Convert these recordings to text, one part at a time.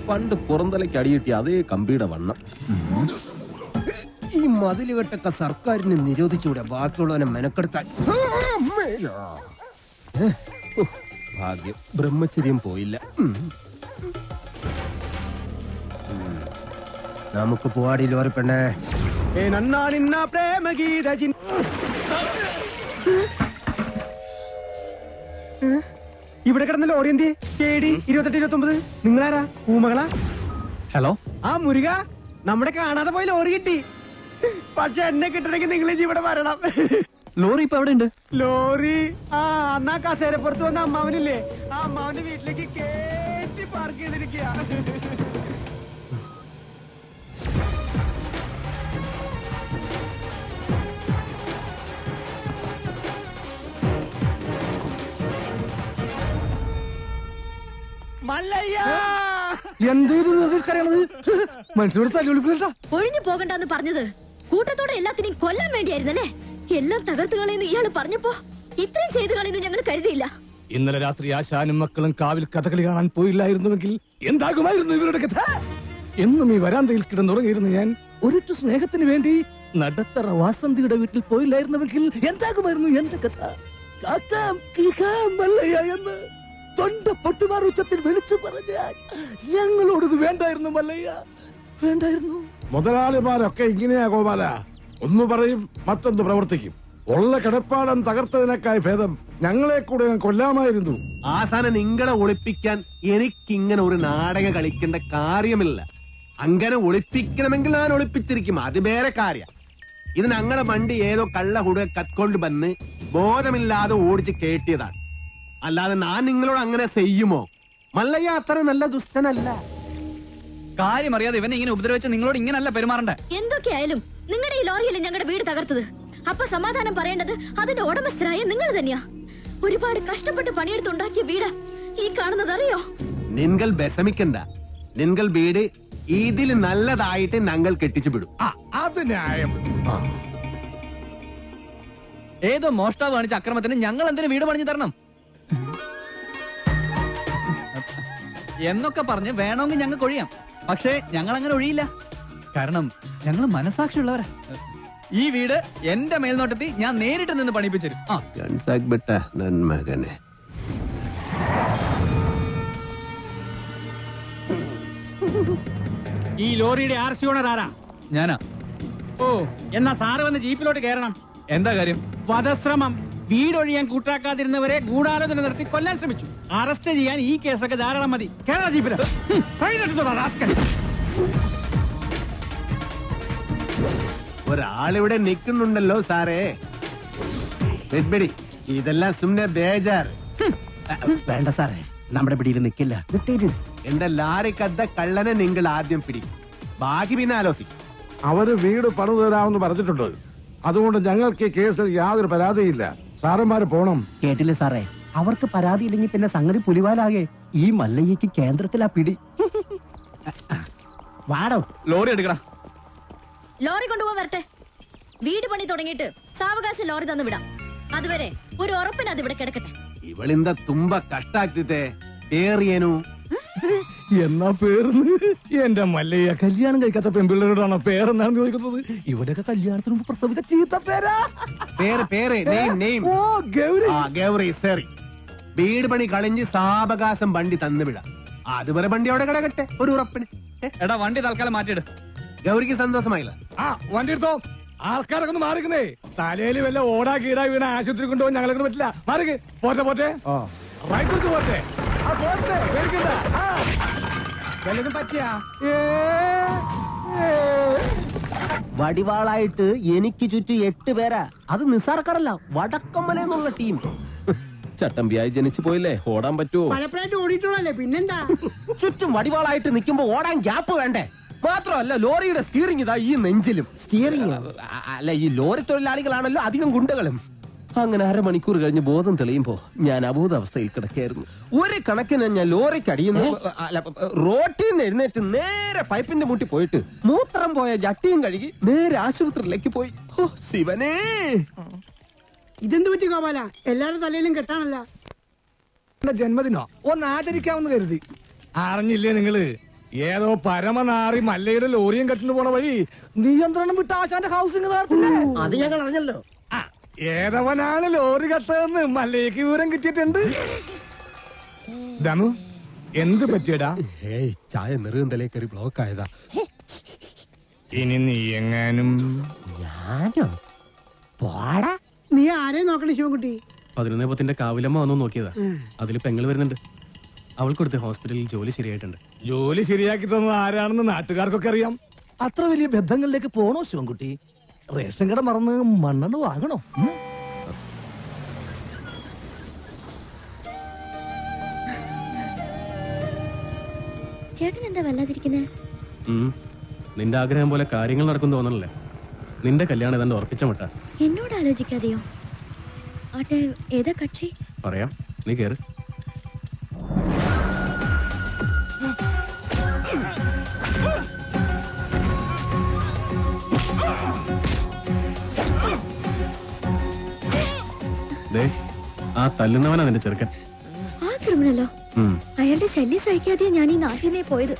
പണ്ട് പുറന്തലയ്ക്ക് അടിയിട്ടി അതേ കമ്പിയുടെ വണ്ണം. ഈ മതിലുകെട്ടൊക്കെ സർക്കാരിന് നിരോധിച്ചുകൂടെ ബാക്കിയുള്ളവനെ മെനക്കെടുത്താൻ? ഭാഗ്യം ബ്രഹ്മചര്യം പോയില്ല. നമുക്ക് പോവാടി ലോറി പെണ്ണേ. ഇവിടെ കിടന്ന ലോറി എന്തി? KD 2829. നിങ്ങളാരാ? ഊമകളാ? ഹലോ, ആ മുരുക, നമ്മുടെ കാണാതെ പോയി ലോറി കിട്ടി. പക്ഷെ എന്നെ കിട്ടണമെങ്കിൽ നിങ്ങൾ ഇവിടെ വരണം. ലോറി ഇപ്പൊ എവിടെ ഉണ്ട്? ലോറി അന്നാ കസേരപ്പുറത്ത് വന്ന അമ്മാവനില്ലേ, ആ അമ്മാവന്റെ വീട്ടിലേക്ക് കേറ്റി പാർക്ക് ചെയ്തിരിക്കുക. ഒഴിഞ്ഞു പോകണ്ടെന്ന് പറഞ്ഞത് കൂട്ടത്തോടെ എല്ലാത്തിനെയും കൊല്ലാൻ വേണ്ടിയായിരുന്നല്ലേ? എല്ലാം തകർത്ത് കളയുന്നു ഇയാള് പറഞ്ഞപ്പോ ഇത്രയും ചെയ്തു കളയുന്നു ഞങ്ങൾ കരുതിയില്ല. ഇന്നലെ രാത്രി ആശാനും മക്കളും കാവിൽ കഥകളി കാണാൻ പോയില്ലായിരുന്നുവെങ്കിൽ എന്താകുമായിരുന്നു ഇവരുടെ കഥ? എന്നും ഈ വരാന്തയിൽ കിടന്നുറങ്ങിയിരുന്നു ഞാൻ. ഒരിറ്റു സ്നേഹത്തിന് വേണ്ടി നടത്തറ വാസന്തിയുടെ വീട്ടിൽ പോയില്ലായിരുന്നുവെങ്കിൽ എന്താകുമായിരുന്നു എന്റെ കഥ? എന്ന് തൊണ്ട പൊട്ടുമാർ ഉച്ചത്തിൽ വിളിച്ചു പറഞ്ഞാൽ ഞങ്ങളോടത് വേണ്ടായിരുന്നു മല്ലയ്യ, വേണ്ടായിരുന്നു. മുതലാളിമാരൊക്കെ ഇങ്ങനെയാ ഗോപാല. ഒന്ന് പറയും മറ്റൊന്ന് പ്രവർത്തിക്കും. ഉള്ള കിടപ്പാടം തകർത്തതിനേക്കായി ഭേദം ഞങ്ങളെ കൂടെ കൊല്ലാമായിരുന്നു. ആസാനം നിങ്ങളെ ഒളിപ്പിക്കാൻ എനിക്കിങ്ങനെ ഒരു നാടകം കളിക്കേണ്ട കാര്യമില്ല. അങ്ങനെ ഒളിപ്പിക്കണമെങ്കിൽ ഞാൻ ഒളിപ്പിച്ചിരിക്കും, അത് വേറെ കാര്യം. ഇത് ഞങ്ങളെ വണ്ടി ഏതോ കള്ള ഹുട കത്കൊണ്ട് വന്ന് ബോധമില്ലാതെ ഓടിച്ച് കേട്ടിയതാണ്. അല്ലാതെ ഞാൻ നിങ്ങളോട് അങ്ങനെ ചെയ്യുമോ? മല്ലയ്യ അത്ര നല്ല ദുഷ്ടനല്ല. കാര്യം അറിയാതെ ഇവനെ ഇങ്ങനെ ഉപദ്രവിച്ച് നിങ്ങളോട് ഇങ്ങനല്ല പെരുമാറണ്ടേ. എന്തൊക്കെയായാലും നിങ്ങളുടെ ഈ ലോറിയല്ലേ ഞങ്ങളുടെ വീട് തകർത്തത്. അപ്പൊ സമാധാനം പറയേണ്ടത് അതിന്റെ ഉടമസ്ഥരായ നിങ്ങൾ തന്നെയാ. ഒരുപാട് കഷ്ടപ്പെട്ട് പണിയെടുത്തുണ്ടാക്കിയ വീട് ഈ കാണുന്നത് അറിയോ? നിങ്ങൾ വിഷമിക്കണ്ട. നിങ്ങൾ വീട് ഇതിൽ നല്ലതായിട്ട് ഞങ്ങൾ കെട്ടിച്ചു വിടും. അത് ന്യായം. ഏതോ മോഷ്ടാവ് കാണിച്ച അക്രമത്തിന് ഞങ്ങൾ എന്തിനു വീട് പണിഞ്ഞു തരണം എന്നൊക്കെ പറഞ്ഞ് വേണമെങ്കിൽ ഞങ്ങൾക്ക് ഒഴിയാം. പക്ഷേ ഞങ്ങൾ അങ്ങനെ ഒഴിയില്ല. കാരണം ഞങ്ങൾ മനസാക്ഷിയുള്ളവരാ. ഈ വീട് എന്റെ മേൽനോട്ടത്തിൽ ഞാൻ നേരിട്ട് നിന്ന് പണിപ്പിച്ചു. ഈ ലോറിയുടെ RC ഓണർ ആരാ? ഞാനാ. ഓ, എന്നാ സാറ് വന്ന് ജീപ്പിലോട്ട് കയറണം. എന്താ കാര്യം? വധശ്രമം. വീടൊഴിയാൻ കൂട്ടാക്കാതിരുന്നവരെ ഗൂഢാലോചന നടത്തി കൊല്ലാൻ ശ്രമിച്ചു. അറസ്റ്റ് ചെയ്യാൻ ഈ കേസൊക്കെ ധാരാളം മതി. കേരള ജീപ്പില് ഒരാളിവിടെ നിൽക്കുന്നുണ്ടല്ലോ സാറേ. ഇതെല്ലാം സുമ്നെ ബേജാർ. വേണ്ട സാറേ, നമ്മുടെ പിടിയിൽ നിൽക്കില്ല. എന്റെ ലാറിക്കദ്ദ കള്ളനെ നിങ്ങൾ ആദ്യം പിടിക്കും, ബാക്കി പിന്നെ ആലോചിക്കും. അവര് വീട് പണിതു തരാമെന്ന് പറഞ്ഞിട്ടുണ്ട്. അതുകൊണ്ട് ഞങ്ങൾക്ക് ഈ കേസിൽ യാതൊരു പരാതിയില്ല. സാറന്മാര് പോണം. കേട്ടില്ലേ സാറേ, അവർക്ക് പരാതി ഇല്ലെങ്കിൽ പിന്നെ സംഗതി പുലിവാലാകെ. ഈ മല്ലയ്യക്ക് കേന്ദ്രത്തിലാ പിടി. വാടോ, ലോറി എടുക്കടാ. ലോറി കൊണ്ടുപോകാൻ വരട്ടെ. വീട് പണി തുടങ്ങിയിട്ട് സാവകാശം ലോറി തന്നു വിടാം. അതുവരെ ഒരു ഉറപ്പിന് അത് ഇവിടെ കിടക്കട്ടെ. ഇവളിന്താ തുമ്പ കഷ്ടാക്കിത്തെ പേറിയനു. എന്നാ പേർന്ന് എന്റെ മല്ലയ്യ കല്യാണം കഴിക്കാത്ത പെൺപിള്ളേരോടാണോ പേരെന്നാണ് ചോദിക്കുന്നത്? ഇവിടെയൊക്കെ കല്യാണത്തിന് മുമ്പ് പ്രസവിച്ച ചീത്ത പേരാ. ഗൗരി. സറി, വീട് പണി കളിഞ്ഞ് സാവകാശം വണ്ടി തന്നുവിടാം. അതുവരെ വണ്ടി അവിടെ കിടക്കട്ടെ ഒരു ഉറപ്പിന്. എടാ, വണ്ടി തൽക്കാലം മാറ്റിയിട്. ഗൗരിക്ക് സന്തോഷമായില്ല. വണ്ടി എടുത്തോ. ആൾക്കാരൊക്കെ ഒന്ന് മാറിക്കുന്നേ. തലയില് വല്ല ഓടാ കീടാ വീണ ആശുപത്രി കൊണ്ടുപോകാൻ ഞങ്ങളെ പറ്റില്ല. മാറിക്ക്. പോട്ടെ പോട്ടെ, റൈറ്റ് പോട്ടെ. വല്ലതും പറ്റിയാ? വടിവാളായിട്ട് എനിക്ക് ചുറ്റും 8 പേരാ. അത് നിസ്സാർക്കാരല്ല, വടക്കമ്മലെന്നുള്ള ടീം. ചട്ടമ്പിയായി ജനിച്ചു പോയില്ലേ, ഓടാൻ പറ്റുമോ? പലപ്പോഴായിട്ട് ഓടിയിട്ടുള്ളല്ലേ, പിന്നെന്താ? ചുറ്റും വടിവാളായിട്ട് നിൽക്കുമ്പോ ഓടാൻ ഗ്യാപ്പ് വേണ്ടേ? മാത്രമല്ല, ലോറിയുടെ സ്റ്റിയറിംഗ് ഇതാ ഈ നെഞ്ചിലും. സ്റ്റിയറിംഗ് അല്ല, ഈ ലോറി തൊഴിലാളികളാണല്ലോ അധികം ഗുണ്ടകളും. അങ്ങനെ അരമണിക്കൂർ കഴിഞ്ഞ് ബോധം തെളിയുമ്പോ ഞാൻ അബോധാവസ്ഥയിൽ കിടക്കായിരുന്നു. ഒരു കണക്കിന് ഞാൻ ലോറിക്ക് അടിയുന്നു. റോട്ടിൽ നിന്ന് എഴുന്നേറ്റ് നേരെ പൈപ്പിന്റെ മുട്ടി പോയിട്ട് മൂത്രം പോയ ജട്ടിയും കഴുകി നേരെ ആശുപത്രിയിലേക്ക് പോയി. ഓ ശിവനേ, ഇതെന്ത് പറ്റി ഗോപാല? എല്ലാരും തലയിലും കെട്ടാണല്ലോ. ജന്മദിനോ ഒന്ന് ആചരിക്കാമെന്ന് കരുതി. അറിഞ്ഞില്ലേ നിങ്ങള്? ഏതോ പരമനാറി മല്ലയുടെ ലോറിയും കെട്ടിന് പോണ വഴി നിയന്ത്രണം വിട്ട് ആശാന്റെ ഹൗസിംഗ് അത് ഞങ്ങൾ അറിഞ്ഞല്ലോ. ഏതവനാണ് ലോറി കത്തതെന്ന് മല്ലയ്ക്ക് വിവരം കിട്ടിയിട്ടുണ്ട്. ദമു എന്ത് പറ്റിയടാ? ഏയ് ചായ നെറുകന്തലേ കയറി ബ്ലോക്ക് ആയതാ. ഇനി നീ എങ്ങാനും ഞാനോ പോടാ. നീ ആരെയും നോക്കണേ ശിവൻകുട്ടി? 11 കാവിലമ്മ വന്നു നോക്കിയതാ. അതിൽ പെങ്ങൾ വരുന്നുണ്ട്. അവൾക്കൊടുത്ത് ഹോസ്പിറ്റലിൽ ജോലി ശരിയായിട്ടുണ്ട്. ജോലി ശരിയാക്കി തന്നത് ആരാണെന്ന് നാട്ടുകാർക്കൊക്കെ അറിയാം. അത്ര വലിയ ബന്ധങ്ങളിലേക്ക് പോണോ ശിവൻകുട്ടി? റേഷൻ കട മറന്ന് മണ്ണെണ്ണ വാങ്ങണോ? ചേട്ടൻ എന്താ വല്ലാതിരിക്കുന്നത്? നിന്റെ ആഗ്രഹം പോലെ കാര്യങ്ങൾ നടക്കും തോന്നണല്ലേ? നിന്റെ കല്യാണം ഏതാണ്ട് ഉറപ്പിച്ച മട്ട. എന്നോട് ആലോചിക്കാതെയോ? ആട്ടെ, ഏതാ കക്ഷി? പറയാം, നീ കേറ്. ആ തല്ലുന്നവനാ നിന്റെ ചെറുക്കൻ. ആ ക്രിമിനലോ? അയാളുടെ ശല്യം സഹിക്കാതെയാ ഞാൻ ഈ നാട്ടിൽ നിന്നേ പോയത്.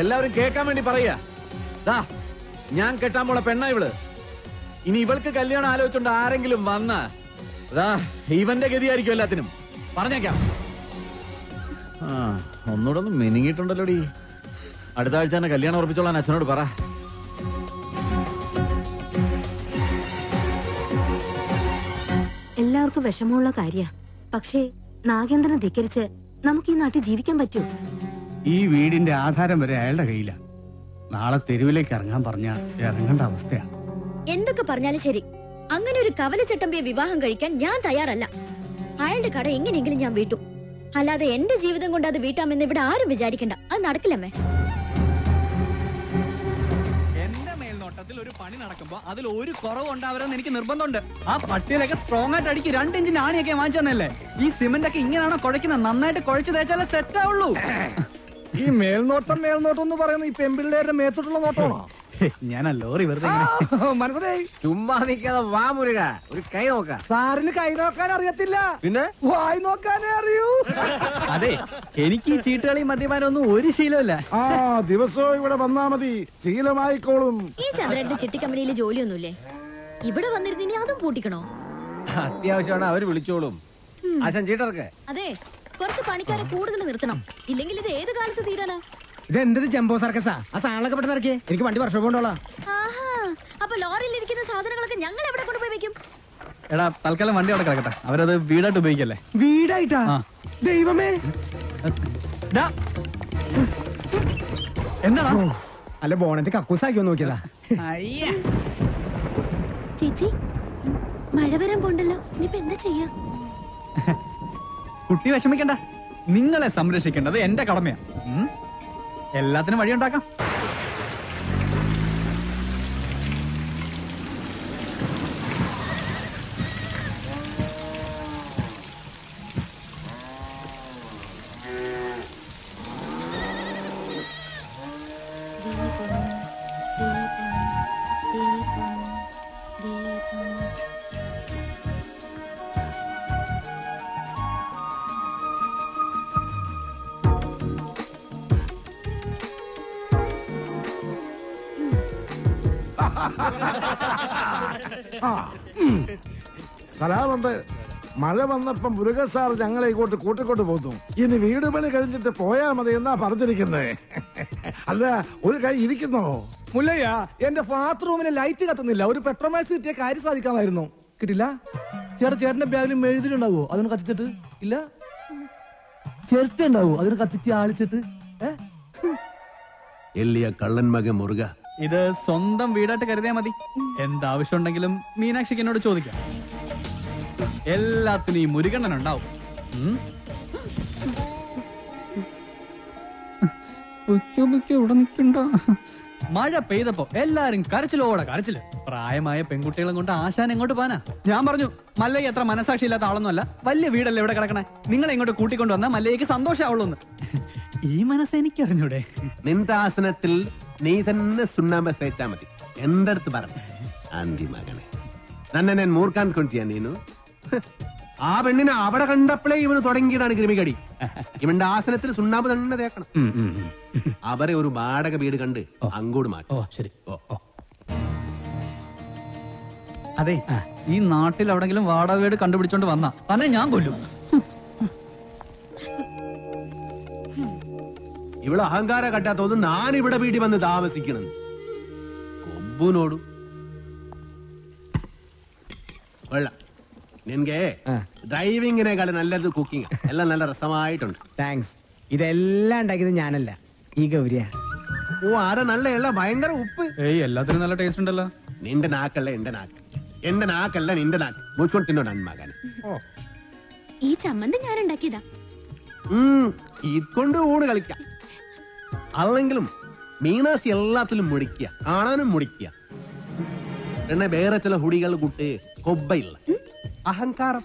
എല്ലാവരും കേൾക്കാൻ വേണ്ടി പറയാ, ഞാൻ കെട്ടാൻ പോണ പെണ്ണ ഇവള്. ഇനി ഇവൾക്ക് കല്യാണം ആലോചിച്ചോണ്ട് ആരെങ്കിലും വന്ന ഇവന്റെ ഗതിയായിരിക്കും എല്ലാത്തിനും. പറഞ്ഞേക്കാം. ഒന്നുകൂടെ ഒന്ന് മെനിങ്ങിട്ടുണ്ടല്ലോടി. അടുത്ത ആഴ്ച തന്നെ കല്യാണം ഉറപ്പിച്ചോളാൻ അച്ഛനോട് പറ. എല്ലാവർക്കും വിഷമമുള്ള കാര്യ. പക്ഷേ നാഗേന്ദ്രനെ ധിക്കരിച്ച് നമുക്ക് ഈ നാട്ടിൽ ജീവിക്കാൻ പറ്റൂ? ഈ വീടിന്റെ ആധാരം വരെ അയാളുടെ കയ്യില. നാളെ തെരുവിലേക്ക് ഇറങ്ങാൻ പറഞ്ഞ ഇറങ്ങേണ്ട അവസ്ഥയാ. എന്തൊക്കെ പറഞ്ഞാലും ശരി, അങ്ങനെ ഒരു കവലച്ചട്ടമ്പിയെ വിവാഹം കഴിക്കാൻ ഞാൻ തയ്യാറല്ല. അയാളുടെ കട എങ്ങനെയെങ്കിലും ഞാൻ വീട്ടും. അല്ലാതെ എന്റെ ജീവിതം കൊണ്ട് അത് വീട്ടാമെന്ന് ഇവിടെ ആരും വിചാരിക്കണ്ട. അത് നടക്കില്ലമ്മേ. എന്റെ മേൽനോട്ടത്തിൽ ഒരു പണി നടക്കുമ്പോ അതിൽ ഒരു കുറവ് ഉണ്ടാവരുതെന്ന് എനിക്ക് നിർബന്ധമുണ്ട്. ആ പട്ടിയിലൊക്കെ സ്ട്രോങ് ആയിട്ട് അടിക്ക്. 2 ഇഞ്ചിന്റെ ആണിയൊക്കെ വാങ്ങിച്ചു തന്നല്ലേ. ഈ സിമന്റ് ഒക്കെ ഇങ്ങനെയാണോ കുഴക്കുന്നത്? നന്നായിട്ട് കുഴച്ച് തേച്ചാലേ സെറ്റ് ആവുള്ളൂ. ഈ മേൽനോട്ടം എന്ന് പറയുന്നത് ഈ പെമ്പിള്ളേരുടെ മേത്തോട്ടുള്ള നോട്ടമാണോ? ഞാൻ ലോറി വെറുതെ മനസ്സിലായി. ചുമ്മാ നിൽക്കാതെ വാ മുരുക, ഒരു കൈ നോക്ക. സാറിന് കൈ നോക്കാൻ അറിയത്തില്ല, പിന്നെ വായി നോക്കാനേ അറിയൂ. അതെ, എനിക്ക് ഈ ചീട്ടുകളി മദ്യപാനൊന്നും ഒരു ശീലമില്ല. ആ ദിവസവും ഇവിടെ വന്നാ മതി, ശീലമായിക്കോളും. ഈ ചന്ദ്രന്റെ ചിട്ടിക്കമ്പനിയിൽ ജോലിയൊന്നുമില്ലേ? ഇവിടെ വന്നിരുന്നിനി അതും പൂട്ടിക്കണോ? അത്യാവശ്യമാണ്, അവര് വിളിച്ചോളും. ആശാൻ ചീട്ടർക്ക്. അതെ, കുറച്ച് പണിക്കാരെ കൂടുതൽ നിർത്തണം. ഇല്ലെങ്കിൽ ഇത് ഏത് കാലത്ത് തീരാനാ? ഇതെന്തത് ജംബോ സർക്കസാ? ആ സാധനങ്ങളൊക്കെ പെട്ടെന്ന് ഇറക്കിയേ, എനിക്ക് വണ്ടി വർഷം കൊണ്ടോളാം. ആഹാ, അപ്പൊ ലോറിയിൽ ഇരിക്കുന്ന സാധനങ്ങളൊക്കെ ഞങ്ങൾ എവിടെ കൊണ്ടുപോയി വെക്കും? എടാ, തൽക്കാലം വണ്ടി അവിടെ കിടക്കട്ടെ. അവരത് വീടായിട്ട് ഉപയോഗിക്കല്ലേ. വീടായിട്ടാ? ദൈവമേ, എന്താണോ? അല്ല ബോണറ്റ് കക്കൂസാക്കി നോക്കിയതാ. ചേച്ചി, മഴ വരാൻ പോണ്ടല്ലോ. ഇനിയിപ്പോ എന്താ ചെയ്യാ? കുട്ടി വിഷമിക്കണ്ട, നിങ്ങളെ സംരക്ഷിക്കേണ്ടത് എന്റെ കടമയാ. എല്ലാത്തിനും വഴിയുണ്ടാക്കാം. സലാമുണ്ട്. മഴ വന്നപ്പം മുരുക സാർ ഞങ്ങളെ ഇങ്ങോട്ട് കൂട്ടിക്കൊണ്ട് പോകുന്നു. ഇനി വീട് പണി കഴിഞ്ഞിട്ട് പോയാ മതി എന്നാ പറഞ്ഞിരിക്കുന്നത്. അല്ല, ഒരു കൈ ഇരിക്കുന്നോ? മുല്ലയ്യ, എന്റെ ബാത്റൂമിന് ലൈറ്റ് കത്തുന്നില്ല. ഒരു പെട്രോമാക്സ് കിട്ടിയ കാര്യം സാധിക്കാമായിരുന്നു. കിട്ടില്ല. ചേട്ടന്റെ ബാഗിൽ മെഴുതിലുണ്ടാവോ? അതിന് കത്തിച്ചിട്ട് ഇല്ല. ചിരട്ട ഉണ്ടാവോ? അതിന് കത്തിച്ച് ആളിച്ചിട്ട്. എല്ലിയ കള്ളൻ മകൻ മുരുക. ഇത് സ്വന്തം വീടായിട്ട് കരുതിയാ മതി. എന്താവശ്യം ഉണ്ടെങ്കിലും മീനാക്ഷിക്ക് എന്നോട് ചോദിക്കാം. എല്ലാത്തിനും ഈ മുരുകണ്ണൻ ഉണ്ടാവും. ഇവിടെ നിൽക്കണ്ട. മഴ പെയ്തപ്പോ എല്ലാരും കരച്ചിലോടെ കരച്ചില്. പ്രായമായ പെൺകുട്ടികളെ കൊണ്ട് ആശാൻ എങ്ങോട്ട് പോനാ? ഞാൻ പറഞ്ഞു, മല്ലയ്യ എത്ര മനസാക്ഷി ഇല്ലാത്ത ആളൊന്നുമല്ല. വലിയ വീടല്ലേ ഇവിടെ കിടക്കണേ. നിങ്ങളെ ഇങ്ങോട്ട് കൂട്ടിക്കൊണ്ടു വന്നാൽ മല്ലയ്യക്ക് സന്തോഷമാവുള്ളൂ. ഈ മനസ്സ് എനിക്ക് അറിഞ്ഞൂടെ? നിന്റെ ആസനത്തിൽ നീ തന്നെ സുണ്ണാമ്പ തേച്ചാ മതി. എന്റെ അടുത്ത് പറഞ്ഞു, ആന്തി മകനെ, നന്നെ ഞാൻ മൂർക്കാൻ കൊണ്ടിയാ നീനു. ആ പെണ്ണിനെ അവിടെ കണ്ടപ്പോഴേ ഇവന് തുടങ്ങിയതാണ് കൃമികടി. ഇവന്റെ ആസനത്തിൽ സുണ്ണാമ്പ് തന്നെ തേക്കണം. അവരെ ഒരു വാടക വീട് കണ്ട് അങ്ങോട്ട് മാറ്റി. ശരി. അതെ, ഈ നാട്ടിൽ എവിടെങ്കിലും വാടക വീട് കണ്ടുപിടിച്ചോണ്ട് വന്ന തന്നെ ഞാൻ കൊല്ലും. ഇവിടെ അഹങ്കാര കട്ടാത്തോന്ന് ഞാൻ ഇവിടെ വീട്ടിൽ വന്ന് താമസിക്കണം. കൊമ്പുനോടും കൊള്ളാം. നിനക്ക് ഡ്രൈവിങ്ങിനേക്കാളും നല്ലത് കുക്കിംഗ്. എല്ലാം നല്ല രസമായിട്ടുണ്ട്. താങ്ക്സ്. ഇതെല്ലാം ഉണ്ടാക്കിയത് ഞാനല്ല, ഈ ഗൗരിയ. ഓ, ആരെ നല്ല ഭയങ്കര ഉപ്പ്. ഏയ്, എല്ലാത്തിനും നല്ല ടേസ്റ്റ് ഉണ്ടല്ലോ. നിന്റെ നാക്കല്ല എന്റെ നാക്ക്, എന്റെ നാക്കല്ല നിന്റെ നാക്ക്. മുച്ചോട്ട് തിന്നോ നന്മകൻ. ഈ ചമ്മന്തി ഞാൻ ഉണ്ടാക്കിയതാ. ഇതുകൊണ്ട് ഊണ് കളിക്കാം. അല്ലെങ്കിലും മീനാശി എല്ലാത്തിലും മുടിക്കുക, കാണാനും മുടിക്കുക. എന്നെ വേറെ ചില ഹുടികൾ കൂട്ട് കൊബ്ബയില്ല, അഹങ്കാരം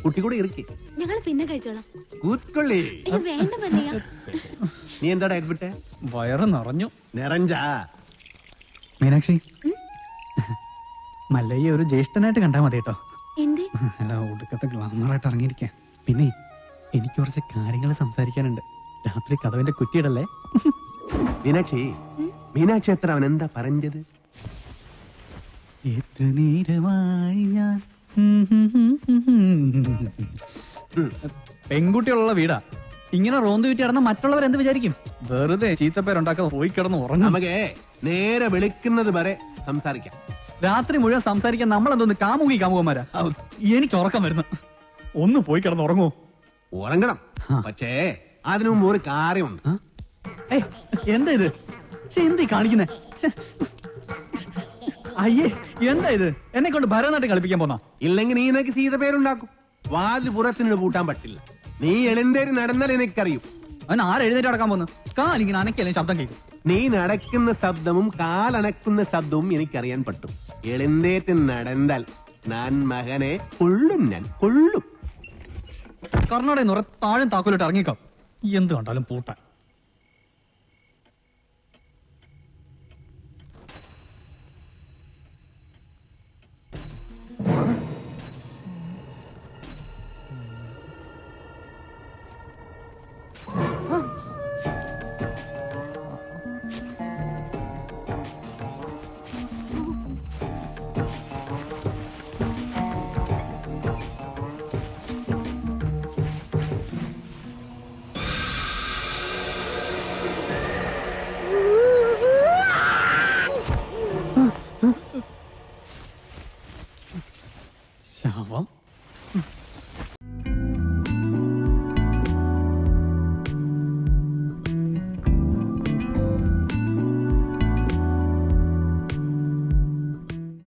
കുട്ടി കൂടെ ഇരിക്കേ. ഞങ്ങൾ പിന്നെ കഴിച്ചോളാം. കൂത്തൊള്ളി. വേണ്ട മല്ലയ്യ. നീ എന്താടാ എഡ്വിട്ടെ? വയറ് നിറഞ്ഞു. നിറഞ്ചാ മീനാക്ഷി, മല്ലയ്യ ഒരു ജ്യേഷ്ഠനായിട്ട് കണ്ടാ മതി കേട്ടോ. എന്തേ? അല്ല, ഒടുക്കത്തെ ഗ്ലാമറായിട്ട് ഇറങ്ങിയിരിക്കാം. പിന്നെ എനിക്ക് കുറച്ച് കാര്യങ്ങൾ സംസാരിക്കാനുണ്ട്. രാത്രി കഥവിന്റെ കുറ്റിയിടല്ലേ? മീനാക്ഷി, മീനാക്ഷി എത്ര അവൻ എന്താ പറഞ്ഞത്? എത്ര നേരമായി ഞാൻ പെൺകുട്ടികളുള്ള വീടാ. ഇങ്ങനെ റോന്ത് വിറ്റി കിടന്ന മറ്റുള്ളവർ എന്ത് വിചാരിക്കും? വെറുതെ ചീത്തപ്പേരുണ്ടാക്കാൻ പോയി കിടന്ന് ഉറങ്ങും. നമുക്ക് നേരെ വെളുക്കുന്നത് വരെ സംസാരിക്കാം. രാത്രി മുഴുവൻ സംസാരിക്കാൻ നമ്മളെന്തോന്ന് കാമുകന്മാരാ? എനിക്ക് ഉറക്കം വരുന്നു. ഒന്ന് പോയി കിടന്ന് ഉറങ്ങുമോ? ഉറങ്ങണം, പക്ഷേ അതിനു മുമ്പ് ഒരു കാര്യമുണ്ട്. എന്താ ഇത്? എന്ത് കാണിക്കുന്നേ? അയ്യേ, എന്താ ഇത്? എന്നെ കൊണ്ട് ഭരതനാട്യം കളിപ്പിക്കാൻ പോന്നാ? ഇല്ലെങ്കിൽ നീ നിനക്ക് സീത പേരുണ്ടാക്കും. വാതിൽ പുറത്തിന് പൂട്ടാൻ പറ്റില്ല. നീ എഴുന്നേറ്റ് നടന്നാൽ എനിക്കറിയും. അവൻ ആരെഴുന്നേറ്റ് നടക്കാൻ പോന്നു? കാലിങ്ങനെ അനക്കല്ലേ ശബ്ദം കേൾക്കും. നീ നടക്കുന്ന ശബ്ദവും കാലനക്കുന്ന ശബ്ദവും എനിക്കറിയാൻ പറ്റും. എഴുന്നേറ്റ് നടന്നാൽ ഞാൻ മകനെ കൊള്ളും, ഞാൻ കൊള്ളും. കർണാടക നിറ താഴും താക്കോലിട്ട് ഇറങ്ങിക്കാം. എന്ത് കണ്ടാലും പൂട്ടാൻ. ശവം.